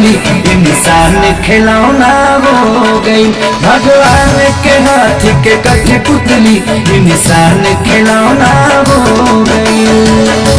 पुतली इंसान खिलौना हो गई। भगवान के हाथ के कठपुतली इंसान खिलौना हो गई।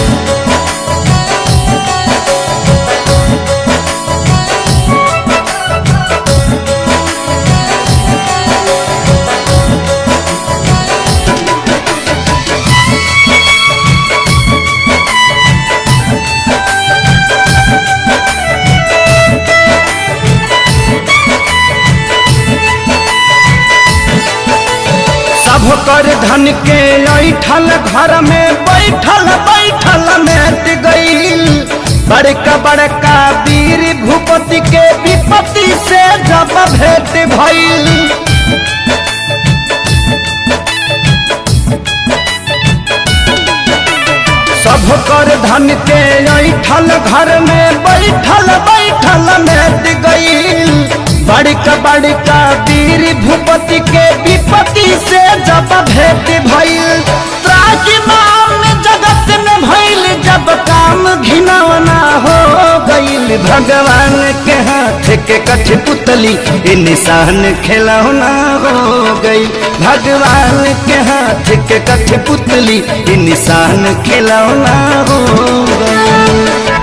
सब कर धन के ऐठल घर में बैठल बैठल मेट गईल। बड़का बड़का वीर भूपति के विपत्ति से जब भेंट भइल। सब कर धन के ऐठल घर में बैठल बैठल मेट गईल। बड़का बड़का वीर भूपति के विपत्ति से जब भेंट भइल। त्राजिमाम जगत में भइल जब काम घिनौना हो गइल। भगवान के हाथ के कठपुतली इंसान खिलौना हो गई। भगवान के हाथ के कठपुतली इंसान खिलौना हो गई।